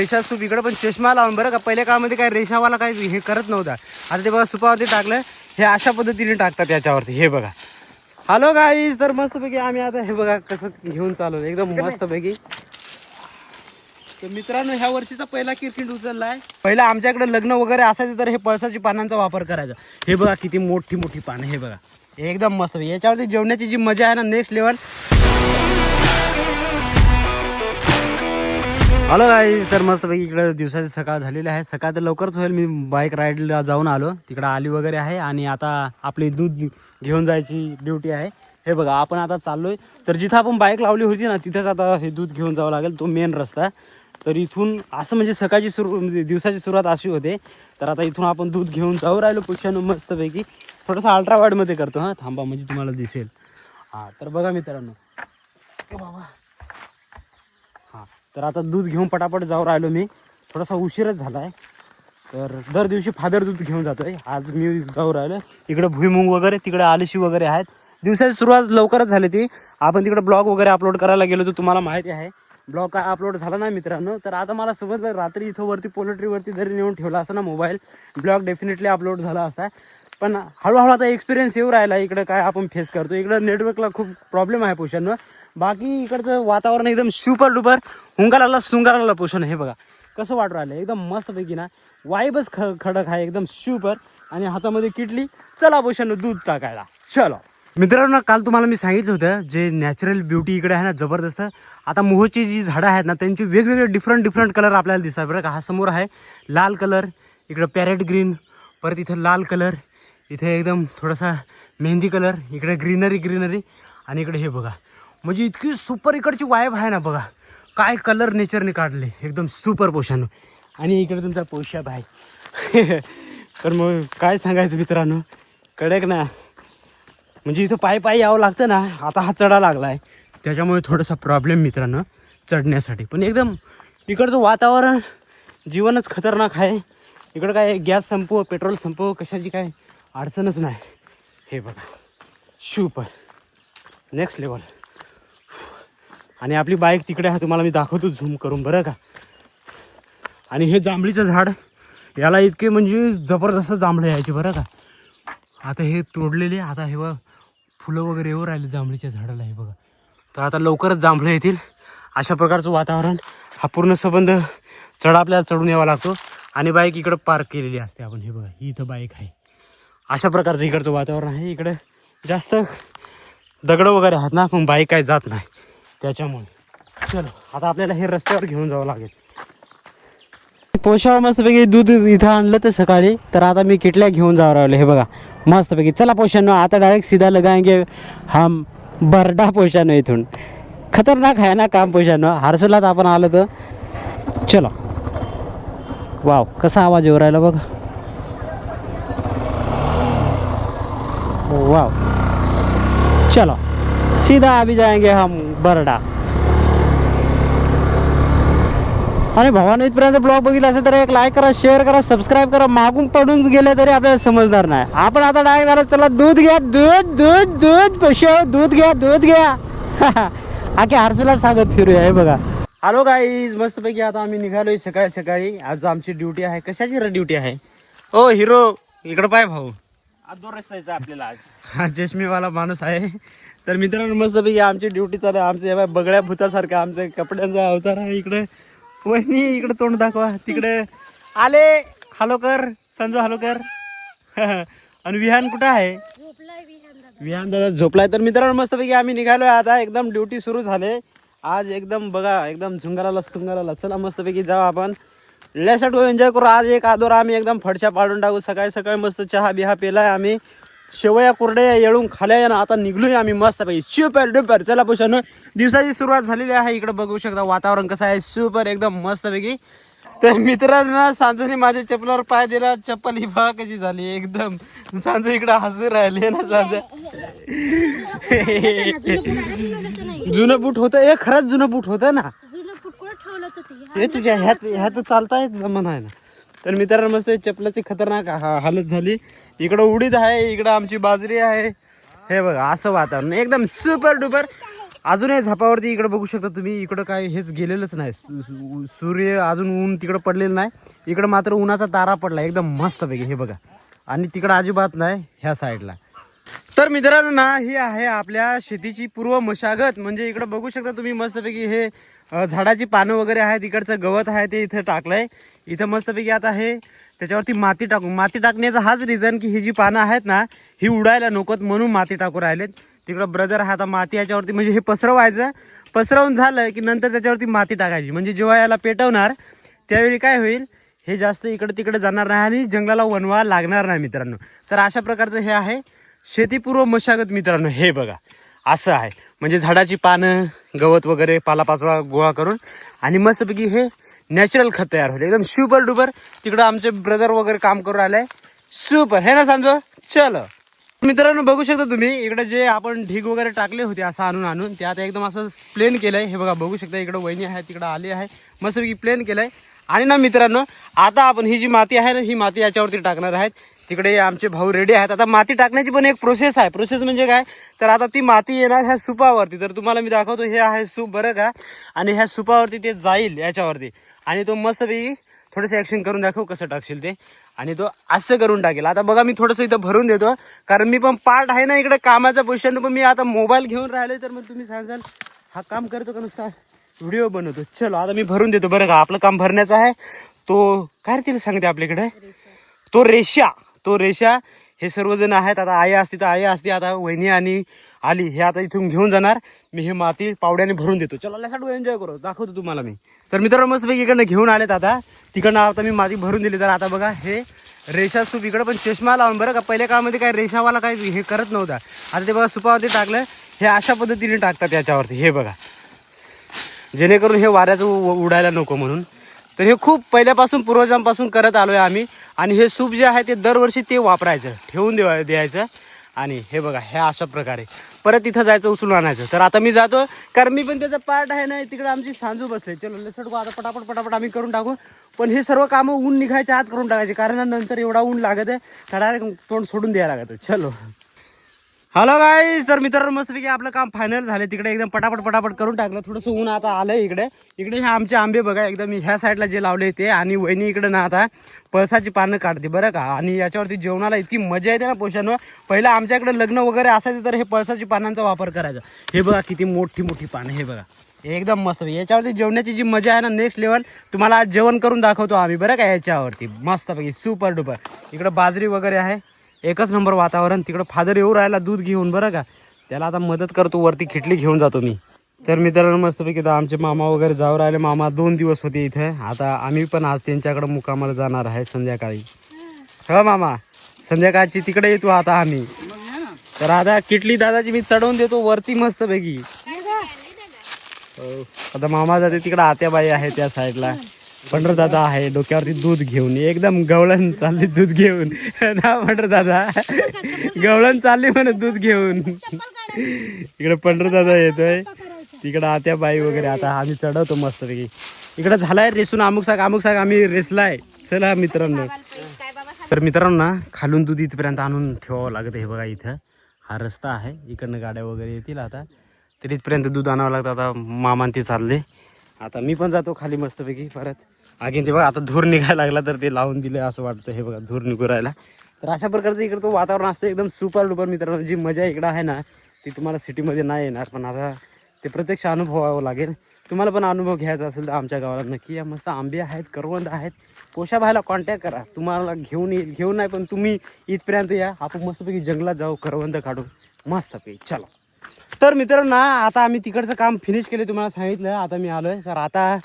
रेषा सूप इकडे पण चष्मा लावून बरं का. पहिल्या काळामध्ये काय रेषावाला काय हे करत नव्हता. आता ते बघा सुपावरती टाकलं, हे अशा पद्धतीने टाकतात याच्यावरती. हे बघा. हॅलो गाईज, तर मस्तपैकी आम्ही आता हे बघा कसं घेऊन चालू एकदम मस्तपैकी. तर मित्रांनो, ह्या वर्षीचा पहिला क्रिकेट उचललाय. पहिला आमच्याकडे लग्न वगैरे असायचं तर हे पळसाची पानांचा वापर करायचा. हे बघा किती मोठी मोठी पानं. हे बघा एकदम मस्त. याच्यावरती जेवण्याची जी मजा आहे ना, नेक्स्ट लेवल. हॅलो गाईज, तर मस्तपैकी इकडे दिवसाची सकाळ झालेली आहे. सकाळ तर लवकरच होईल. मी बाईक राईडला जाऊन आलो, तिकडं आली वगैरे आहे आणि आता आपली दूध घेऊन जायची ड्युटी आहे. हे बघा आपण आता चाललोय. तर जिथं आपण बाईक लावली होती ना, तिथंच आता हे दूध घेऊन जावं लागेल. तो मेन रस्ता. तर इथून असं म्हणजे सकाळची दिवसाची सुरुवात अशी होते. तर आता इथून आपण दूध घेऊन जाऊ राहिलो पुष्यानं मस्तपैकी. थोडंसं अल्ट्रा वाईडमध्ये करतो हां, थांबा म्हणजे तुम्हाला दिसेल. हां तर बघा मित्रांनो, बाबा हां, तर आता दूध घेऊन पटापट जाऊ राहिलो मी. थोडासा उशीरच झाला आहे. तर दर दिवशी फादर दूध घेऊन जातो आहे. आज मी जाऊ राहिलो. इकडं भुईमुंग वगैरे, तिकडे आलशी वगैरे आहेत. दिवसाची सुरुवात लवकरच झाली ती. आपण तिकडे ब्लॉग वगैरे अपलोड करायला गेलो तर तुम्हाला माहिती आहे ब्लॉग काय अपलोड झाला नाही मित्रांनो. तर आता मला समजलं रात्री इथं वरती पोल्ट्रीवरती जरी नेऊन ठेवला असं ना मोबाईल, ब्लॉग डेफिनेटली अपलोड झाला असता. पण हळूहळू आता एक्सपिरियन्स येऊ राहिला. इकडं काय आपण फेस करतो, इकडं नेटवर्कला खूप प्रॉब्लेम आहे पोषणवर. बाकी इकडचं वातावरण एकदम सुपर डुपर हुंगाराला सुंगाराला पोषण. हे बघा कसं वाटू राहिलं एकदम मस्तपैकी ना. वाईबच खडक आहे एकदम सुपर. आणि हातामध्ये किटली, चला पोषण दूध टाकायला चलो. मित्रांनो, काल तुम्हाला मी सांगितलं होतं जे नॅचरल ब्युटी इकडे आहे ना जबरदस्त. आता मोहची जी झाडं आहेत ना, त्यांची वेगवेगळे डिफरंट कलर आपल्याला दिसतात बरं का. हा समोर आहे लाल कलर, इकडं पॅरेट ग्रीन, परत इथं लाल कलर, इथे एकदम थोडासा मेहंदी कलर, इकडे ग्रीनरी आणि इकडे हे बघा. म्हणजे इतकी सुपर इकडची वाईब आहे ना बघा. काय कलर नेचरने काढले एकदम सुपर पोषण. आणि इकडे तुमचा पोशाब आहे. तर मग काय सांगायचं मित्रांनो, कडक ना. म्हणजे इथं पायी यावं लागतं ना. आता हा चढा लागला आहे त्याच्यामुळे थोडासा प्रॉब्लेम मित्रांनो चढण्यासाठी. पण एकदम इकडचं वातावरण जीवनच खतरनाक आहे. इकडं काय गॅस संपव, पेट्रोल संपव, कशाची काय अडचणच नाही. हे बघा सुपर नेक्स्ट लेवल. आणि आपली बाईक तिकडे आहे, तुम्हाला मी दाखवतो झूम करून बरं का. आणि हे जांभळीचं झाड, याला इतके म्हणजे जबरदस्त जांभळे यायचे बरं का. आता हे तोडलेले, आता हे बघ फुलं वगैरे येऊ राहिले जांभळीच्या झाडाला. हे बघा, तर आता लवकरच जांभळे येतील. अशा प्रकारचं वातावरण. हा पूर्ण संबंध चढ आपल्याला चढून यावा लागतो. आणि बाईक इकडं पार्क केलेली असते आपण. हे बघा ही इथं बाईक आहे. अशा प्रकारचं इकडचं वातावरण आहे. इकडे जास्त दगडं वगैरे आहेत ना, पण बाईक काय जात नाही त्याच्यामुळे. चलो आता आपल्याला हे रस्त्यावर घेऊन जावं लागेल. पोषाव मस्तपैकी दूध इथं आणलं तर सकाळी. तर आता मी किटल्या घेऊन जावं राहिलो. हे बघा मस्तपैकी. चला पोषानो, आता डायरेक्ट सीधा लगाएंगे हम बरडा पोषानो. इथून खतरनाक आहे ना काम पोषानो. हर्सुलात आपण आलो तर चलो. वाव कसा आवाज येऊ राहिला बघ. वाव चलो सीधा अभी जाएंगे हम बरडा. आणि भावानं इथपर्यंत ब्लॉग बघितला असेल तर एक लाईक करा, शेअर करा, सबस्क्राईब करा. मागून पडून गेले तरी आपल्याला समजणार नाही. आपण आता डायरेक्ट झालं, चला दूध घ्या, दूध पशा, दूध घ्या. आखे हर्सुला सांगत फिरूया. हे बघा. हॅलो गाईज, मस्तपैकी आता आम्ही निघालोय सकाळी. आज आमची ड्युटी आहे. कशाची ड्युटी आहे ओ हिरो? इकडं पाय भाऊ, आज 2 रस्ता यायचा आपल्याला. आज हा चष्मीवाला माणूस आहे. तर मित्रांनो मस्तपैकी आमची ड्युटी चालू आहे. आमचे बगड्या भूतासारखं आमच्या कपड्यांचा अवतार आहे. इकडे वहिनी, इकडे तोंड दाखवा. तिकडे आले, हॅलो कर संजू, हॅलो कर. आणि विहान कुठं आहे? विहान दादा झोपलाय. तर मित्रांनो मस्तपैकी आम्ही निघालोय आता. एकदम ड्युटी सुरू झाले आज. एकदम बघा एकदम झुंगाराला. चला मस्तपैकी जाऊ आपण. लेट्स गो एन्जॉय करू. आज एक आदोर आम्ही एकदम फडशा पाडून टाकू. सकाळी मस्त चहा बिहा पेलाय आम्ही. शेवया कुरड्या येळून खाल्या ना. आता निघलोय आम्ही मस्तपैकी सुपर डुपर. चला पोषण, दिवसाची सुरुवात झालेली आहे. इकडे बघू शकता वातावरण कसं आहे, सुपर एकदम मस्तपैकी. तर मित्रांनो सांजूने माझ्या चपलावर पाय दिला. चप्पल ही बघा कशी झाली एकदम. सांजू इकडे हसू राहिले ना. सांजू जुनं बूट होतं, हे खरंच जुनं बूट होतं ना. हे तुझ्या ह्यात चालताय जमन आहे ना. तर मित्रांनो मस्त चपलाची खतरनाक हालत झाली. इकडं उडीद आहे, इकडं आमची बाजरी आहे. हे बघा असं वातावरण एकदम सुपर डुपर. अजूनही झापावरती इकडे बघू शकता तुम्ही, इकडं काय हेच गेलेलंच नाही, सूर्य अजून ऊन तिकडं पडलेलं नाही, इकडं मात्र उन्हाचा तारा पडला एकदम मस्तपैकी हे बघा. आणि तिकडं अजिबात नाही ह्या साईडला. तर मित्रांनो ना, ही आहे आपल्या शेतीची पूर्व मशागत. म्हणजे इकडे बघू शकता तुम्ही मस्तपैकी हे झाडाची पानं वगैरे आहेत, इकडचं गवत आहे ते इथं टाकलंय. इथं मस्तपैकी आता हे त्याच्यावरती माती टाकू. माती टाकण्याचा हाच रिझन की ही जी पानं आहेत ना ही उडायला नकोत म्हणून माती टाकू राहिलेत. तिकडं ब्रदर आहे, आता माती याच्यावरती म्हणजे हे पसरवायचं, पसरवून झालं की नंतर त्याच्यावरती माती टाकायची. म्हणजे जेव्हा याला पेटवणार त्यावेळी काय होईल, हे जास्त इकडे तिकडे जाणार नाही आणि जंगलाला वनवा लागणार नाही मित्रांनो. तर अशा प्रकारचं हे आहे शेतीपूर्व मशागत मित्रांनो. हे बघा असं आहे, म्हणजे झाडाची पानं गवत वगैरे पालापाचोळा गोळा करून आणि मस्तपैकी हे नॅचरल खत तयार होते एकदम सुपर डुपर. तिकडं आमचे ब्रदर वगैरे काम करून आले, सुपर हे ना सांगतो. चलो मित्रांनो बघू शकता तुम्ही, इकडे जे आपण ढीग वगैरे टाकले होते असं आणून ते आता एकदम असं प्लेन केलंय. हे बघा बघू शकता, इकडे वहिनी आहे, तिकडे आली आहे, मस्तपैकी प्लेन केलंय. आणि ना मित्रांनो आता आपण ही जी माती आहे ना ही माती याच्यावरती टाकणार आहेत. तिकडे आमचे भाऊ रेडी आहेत. आता माती टाकण्याची पण एक प्रोसेस आहे. प्रोसेस म्हणजे काय, तर आता ती माती येणार ह्या सुपावरती. तर तुम्हाला मी दाखवतो, हे आहे सूप बरं का, आणि ह्या सुपावरती ते जाईल याच्यावरती आणि तो मस्तपैकी थोडंसं ॲक्शन करून दाखव कसं टाकशील ते, आणि तो असं करून टाकेल. आता बघा मी थोडंसं इथं भरून देतो, कारण मी पण पार्ट आहे ना इकडे कामाचा पोझिशन. पण मी आता मोबाईल घेऊन राहिले तर मग तुम्ही सांगाल हा काम करतो का नुसता व्हिडिओ बनवतो. चलो आता मी भरून देतो बरं का. आपलं काम भरण्याचं आहे. तो काय रे तिला सांगते आपल्याकडे, तो रेषा हे सर्वजण आहेत. आता आई असते तर आई असते, आता वहिनी आणि आली हे आता इथून घेऊन जाणार. मी हे माती पावड्याने भरून देतो. चला लसाडू एन्जॉय करू, दाखवतो तुम्हाला मी. तर मित्रांनो मस्तपैकी इकडनं घेऊन आलेत. आता तिकडनं आता मी माती भरून दिली. तर आता बघा हे रेषा सूप इकडं पण चष्मा लावून बरं का. पहिल्या काळामध्ये काय रेषावाला काय हे करत नव्हता. आता ते बघा सुपावरती टाकलं, हे अशा पद्धतीने टाकतात याच्यावरती. हे बघा जेणेकरून हे वाऱ्याचं उडायला नको म्हणून. तर हे खूप पहिल्यापासून पूर्वजांपासून करत आलोय आम्ही. आणि हे सूप जे आहे ते दरवर्षी ते वापरायचं, ठेवून द्यायचं. आणि हे बघा हे अशा प्रकारे परत इथं जायचं, उचलून आणायचं. तर आता मी जातो, कारण मी पण त्याचा पार्ट आहे ना. तिकडे आमची सांजू बसले. चलो लसडको आता पटापट आम्ही करून टाकू. पण हे सर्व कामं ऊन निघायच्या आत करून टाकायचे, कारण नंतर एवढा ऊन लागत आहे तर डायरेक्ट तोंड सोडून द्यायला लागतं. चलो हॅलो गाईज. तर मित्रांनो मस्तपैकी आपलं काम फायनल झालं. तिकडे एकदम पटापट करून टाकलं. थोडंसं ऊन आता आलंय इकडे. हे आमचे आंबे बघा एकदम ह्या साईडला जे लावले ते. आणि वहिनी इकडे ना आता पळसाची पानं काढते बरं का. आणि याच्यावरती जेवणाला इतकी मजा येते ना पोषणवर. पहिलं आमच्याकडे लग्न वगैरे असायचं तर हे पळसाची पानांचा वापर करायचा. हे बघा किती मोठी पानं, हे बघा एकदम मस्त. याच्यावरती जेवणाची जी मजा आहे ना नेक्स्ट लेवल. तुम्हाला आज जेवण करून दाखवतो आम्ही बरं का याच्यावरती मस्तपैकी सुपर डुपर. इकडे बाजरी वगैरे आहे, एकच नंबर वातावरण. तिकडं फादर येऊ राहिला दूध घेऊन बरं का, त्याला आता मदत करतो, वरती खिटली घेऊन जातो मी. तर मित्रांनो मस्तपैकी आमचे मामा वगैरे जाऊ राहिले. मामा 2 दिवस होते इथे. आता आम्ही पण आज त्यांच्याकडे मुक्कामाला जाणार आहे संध्याकाळी. हो मामा संध्याकाळची तिकडे येतो आता आम्ही. तर आता किटली दादाची मी चढवून देतो वरती मस्तपैकी. आता मामा जाते तिकडे, आत्याबाई आहे त्या साईडला, पंढरदादा आहे डोक्यावरती दूध घेऊन. एकदम गवळण चालली दूध घेऊन ना पंढरदादा, गवळण चालली म्हणत दूध घेऊन. इकडे पंढरदादा येतोय, तिकडे आत्याबाई वगैरे. आता आम्ही चढवतो मस्तपैकी. इकडे झालाय रेसून अमुक साग आम्ही रेसलाय. चला मित्रांनो. तर मित्रांनो ना खालून दूध इथपर्यंत आणून ठेवावं लागतं. हे बघा इथं हा रस्ता आहे, इकडनं गाड्या वगैरे येतील. आता तर इथपर्यंत दूध आणावं लागतं. आता मामान ते चालले. आता मी पण जातो खाली मस्तपैकी परत. आगीन ते बघा आता धूर निघायला लागला तर ते लावून दिले असं वाटतं. हे बघा धूर निघू राहिला. तर अशा प्रकारचं इकडं तो वातावरण असतं एकदम सुपर डुपर मित्रांनो. जी मजा इकडं आहे ना ती तुम्हाला सिटीमध्ये नाही येणार. पण आता ते प्रत्यक्ष अनुभवावं लागेल. तुम्हाला पण अनुभव घ्यायचा असेल तर आमच्या गावाला नक्की या. मस्त आंबे आहेत, करवंद आहेत. पोषा भायला कॉन्टॅक्ट करा, तुम्हाला घेऊन येईल. घेऊन नाही पण तुम्ही इथपर्यंत या, आपण मस्तपैकी जंगलात जाऊ, करवंद काढू मस्तपैकी. चला तर मित्रांनो आता आम्ही तिकडचं काम फिनिश केले, तुम्हाला सांगितलं. आता मी आलोय. तर आता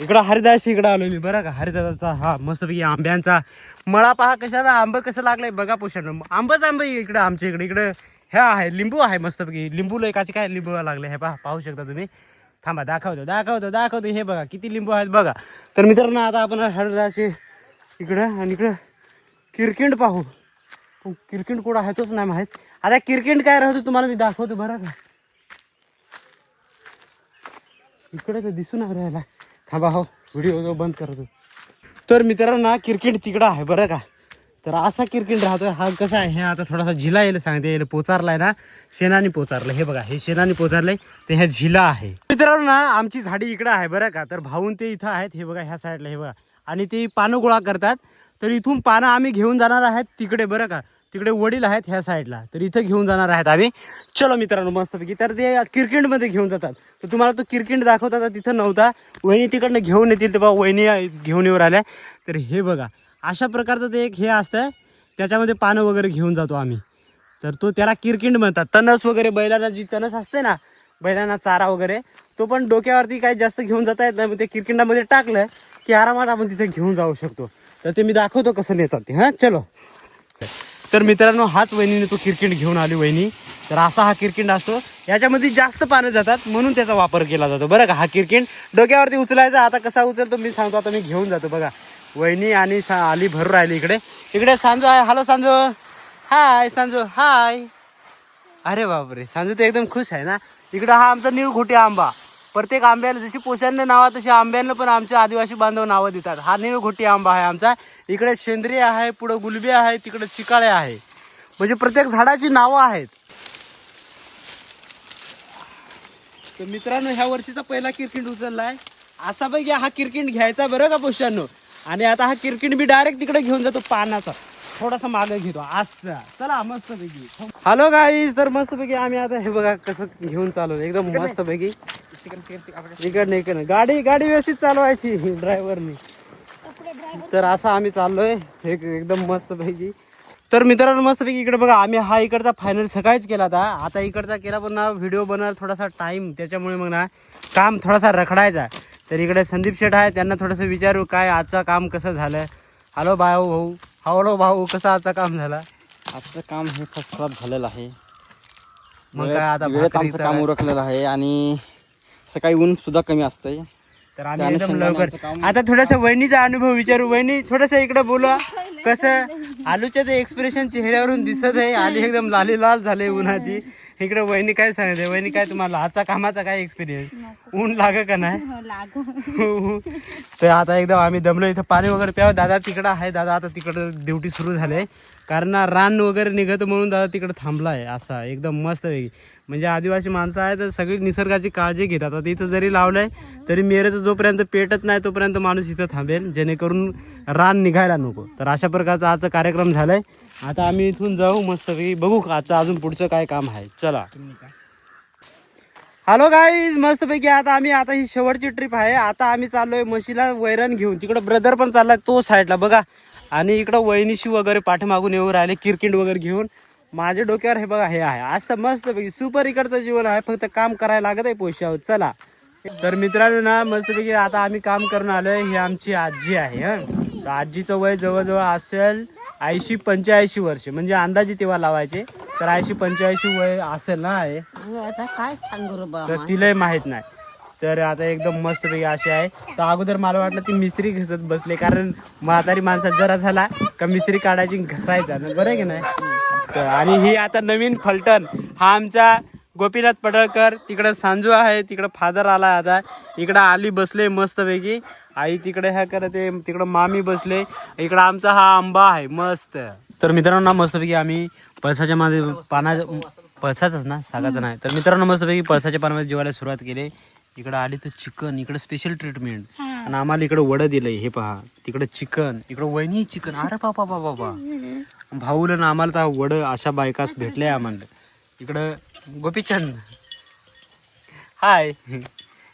इकडं हरिदास इकडं आलोय मी बरं का. हरिदासाचा हा मस्तपैकी आंब्यांचा मळा पहा. कशाला आंबं कसं लागलंय बघा. पोषण आंबे इकडं आमच्या इकडं ह्या आहे, लिंबू आहे मस्तपैकी. लिंबू एकाचे काय लिंबू लागले हे पहा, पाहू शकता तुम्ही. थांबा दाखवतो. हे बघा किती लिंबू आहेत बघा. तर मित्रांनो आता आपण हरिदासचे इकडं आणि इकडं किरकिंड पाहू. किरकिंड कुठं आहे तोच नाही माहीत. आता किरकिंड काय राहतो तुम्हाला मी दाखवतो बरं का. इकडे तर दिसून राहिला. थांबा हो व्हिडिओ बंद करतो. तर मित्रांनो किरकिंड तिकडं आहे बरं का. तर असा किरकिंड राहतोय. हा कसा आहे, हे आता थोडासा झिला येईल सांगते, येईल पोचारलाय ना, शेणाने पोचारलं. हे बघा, हे शेणाने पोचारलंय, ते ह्या झिला आहे. मित्रांनो ना, आमची झाडी इकडं आहे बरं का. तर भाऊन ते इथं आहेत, हे बघा ह्या साईडला, हे बघा. आणि ते पानं गोळा करतात. तर इथून पानं आम्ही घेऊन जाणार आहेत तिकडे बरं का. तिकडे वडील आहेत ह्या साईडला, तर इथं घेऊन जाणार आहेत आम्ही. चलो मित्रांनो मस्तपैकी. तर ते किरकिंडमध्ये घेऊन जातात. तर तुम्हाला तो किरकिंड दाखवतात, तिथं नव्हता. वहिनी तिकडनं घेऊन येतील, तेव्हा वहिनी घेऊन येऊन आल्या. तर हे बघा, अशा प्रकारचं ते एक हे असतं, त्याच्यामध्ये पानं वगैरे घेऊन जातो आम्ही. तर तो त्याला किरकिंड म्हणतात. तणस वगैरे बैलाला जी तणस असते ना, बैलांना चारा वगैरे, तो पण डोक्यावरती काही जास्त घेऊन जाता येत नाही. ते किरकिंडामध्ये टाकलं की आरामात आपण तिथे घेऊन जाऊ शकतो. तर ते मी दाखवतो कसं नेतात ते. हां चलो. तर मित्रांनो, हाच वहिनीने तो किरकिंड घेऊन आली वहिनी. तर असा हा किरकिंड असतो, याच्यामध्ये जास्त पानं जातात म्हणून त्याचा वापर केला जातो बरं का. हा किरकिंड डोक्यावरती उचलायचा. आता कसा उचलतो मी सांगतो. आता मी घेऊन जातो बघा. वहिनी आणि आली भरून राहिली इकडे. इकडे सांजू आहे. हॅलो सांजू. हाय सांजू. हाय. अरे बापरे, सांजू तर एकदम खुश आहे ना. इकडं हा आमचा निळघोटी आंबा. प्रत्येक आंब्याला जशी पोशांना नाव तशी आंब्यांना पण आमचे आदिवासी बांधव नावं देतात. हा निळघोटी आंबा आहे आमचा. इकडे सेंद्रिय आहे, पुढे गुलबी आहे, तिकडे चिकाळे आहे. म्हणजे प्रत्येक झाडाची नावं आहेत. तर मित्रांनो, ह्या वर्षीचा पहिला किरकिंड उचललाय. असा पैकी हा किरकिंड घ्यायचा बरं का पोशांनो. आणि आता हा किरकिंड मी डायरेक्ट तिकडे घेऊन जातो पानाचा. थोडासा मागे घेतो असा. चला मस्त पैकी. Hello guys. तर मस्त पैकी आम्ही आता हे बघा कसं घेऊन चालू एकदम मस्त पैकी. इकडनं गाडी व्यवस्थित चालवायची ड्रायव्हरनी. तर असं आम्ही चाललोय एकदम मस्त पैकी. तर मित्रांनो मस्त पैकी इकडे बघा, आम्ही हा इकडचा फायनल सकाळीच केला होता. आता इकडचा केला पण ना, व्हिडिओ बनवायला थोडासा टाइम, त्याच्यामुळे मग ना काम थोडासा रखडायचा. तर इकडे संदीप शेठ आहे, त्यांना थोडंसं विचारू काय आजचं काम कसं झालं. हॅलो भाऊ. हॅलो भाऊ, कसं आजचं काम झालं? आजचं काम हे फर्स्ट क्लास झालेलं आहे. मग काय आता आमचं काम उरकलेलं आहे आणि सकाळी ऊन सुद्धा कमी असतंय. तर आम्ही एकदम लवकर आता थोडासा वहिनीचा अनुभव विचारू. वहिनी थोडंसं इकडे बोला. कसं आलूच्या ते एक्सप्रेशन चेहऱ्यावरून दिसत आहे. आली एकदम लाल झाले उन्हाची. इकडे वहिनी काय सांगते. वहिनी काय तुम्हाला आजचा कामाचा काय एक्सपिरियन्स? ऊन लाग का नाही? तर आता एकदम आम्ही दमलो. इथं पाणी वगैरे प्यावं. दादा तिकडं आहे. दादा आता तिकडं ड्युटी सुरू झाले, कारण रान वगैरे निघत म्हणून दादा तिकडं थांबला आहे. असा एकदम मस्त वेगळी. म्हणजे आदिवासी माणसं आहे तर सगळी निसर्गाची काळजी घेतात. आता इथं जरी लावलंय तरी मेरेचं जोपर्यंत पेटत नाही तोपर्यंत माणूस इथं थांबेल, जेणेकरून रान निघायला नको. तर अशा प्रकारचा आजचा कार्यक्रम झालाय. आता आम्ही इथून जाऊ मस्तपैकी. बघू आजचं अजून पुढचं काय काम आहे. चला. Hello guys. मस्तपैकी आता ही शेवटची ट्रिप आहे. आता आम्ही चाललोय म्हशीला वैरण घेऊन. तिकडं ब्रदर पण चाललाय तो साईडला बघा. आणि इकडं वहिनीशी वगैरे पाठीमागून येऊन राहिले किरकिंड वगैरे घेऊन. माझ्या डोक्यावर हे बघा हे आहे. असं मस्तपैकी सुपर इकडचं जीवन आहे. फक्त काम करायला लागत आहे पैशावर. चला. तर मित्रांनो ना मस्तपैकी आता आम्ही काम करून आलोय. ही आमची आजी आहे. तर आजीचं वय जवळजवळ असेल 80-85 वर्ष. म्हणजे अंदाजे तेव्हा लावायचे. तर 80-85 वय असेल ना आहे. आता काय सांगू रे बाबा. तर तिलाही माहित नाही. तर आता एकदम मस्तपैकी अशी आहे. तर अगोदर मला वाटलं ती मिसरी घसत बसले, कारण म्हातारी माणसात जरा झाला का मिसरी काढायची घसायचा ना, बरं की नाही. तर आणि ही आता नवीन फलटण. हा आमचा गोपीनाथ पडळकर. तिकडं सांजू आहे, तिकडं फादर आला. आता इकडं आली बसले मस्तपैकी. आई तिकडे ह्या करते, तिकडं मामी बसले. इकडं आमचा हा आंबा आहे मस्त. तर मित्रांनो मस्तपैकी आम्ही पळसाच्या मध्ये पळसाच ना, सागाचं नाही. तर मित्रांनो मस्तपैकी पळसाच्या पानामध्ये जेवायला सुरुवात केली. इकडं आली तर चिकन, इकडं स्पेशल ट्रीटमेंट. आणि आम्हाला इकडं वडं दिलंय. हे पहा, तिकडं चिकन, इकडं वहिनी चिकन. अरे बाबा भाऊला ना आम्हाला तर वडं अशा बायकास भेटले आम्हाला. इकडं गोपीचंद हाय.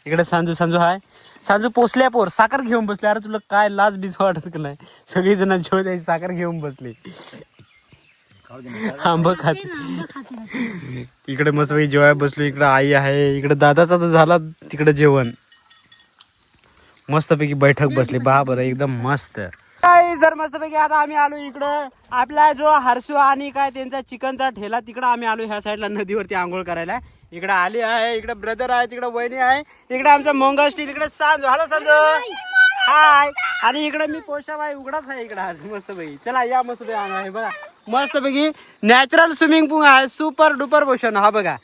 इकडे सांजू हाय. सांजू पोचल्या पोर साखर घेऊन बसले. अरे तुला काय लाज बीज वाटत का नाही? सगळी जण जेवण द्यायची साखर घेऊन बसले. आंब खात. इकडे मस्त पैकी जेवाय बसलो. इकडे आई आहे. इकडे दादाचा तर झाला तिकडे जेवण. मस्तपैकी बैठक बसली. बरं एकदम मस्त. जर मस्तपैकी आता आम्ही आलो इकडं. आपला जो हर्षू आणि काय त्यांचा चिकनचा ठेला, तिकडं आम्ही आलो ह्या साईडला नदीवरती आंघोळ करायला. इकडे आली आहे, इकडे ब्रदर आहे, तिकडे वहिनी आहे, इकडे आमचा मंगल स्टील, इकडे सांजू. हॅलो सांजू. हाय. आणि इकडे मी पोशाबाई उघडाच आहे इकडे आज मस्तपैकी. चला या मस्तपैकी आहे बघा. मस्तपैकी नॅचरल स्विमिंग पूल आहे. सुपर डुपर पोषण. हा बघा.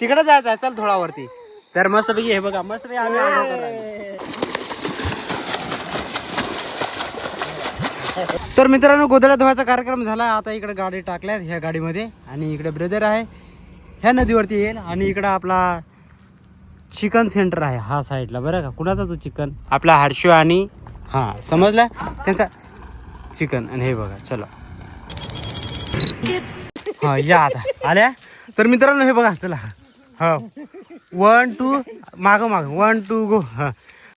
तिकडे जायचं आहे. चल थोडा वरती. तर मस्तपैकी हे बघा मस्तपैकी आम्ही आंघोळ करायला. तर मित्रांनो गोधड्या धुवायचा कार्यक्रम झाला. आता इकडे गाडी टाकल्यात ह्या गाडीमध्ये आणि इकडे ब्रदर आहे ह्या नदीवरती येईल आणि इकडं आपला चिकन सेंटर आहे हा साईडला बरं का. कुणाचा तो चिकन आपला हर्षो आणि हां समजला त्यांचा चिकन. आणि हे बघा चलो हा या आता आल्या. तर मित्रांनो हे बघा चला हा 1 2 मागं 1 2 गो. हा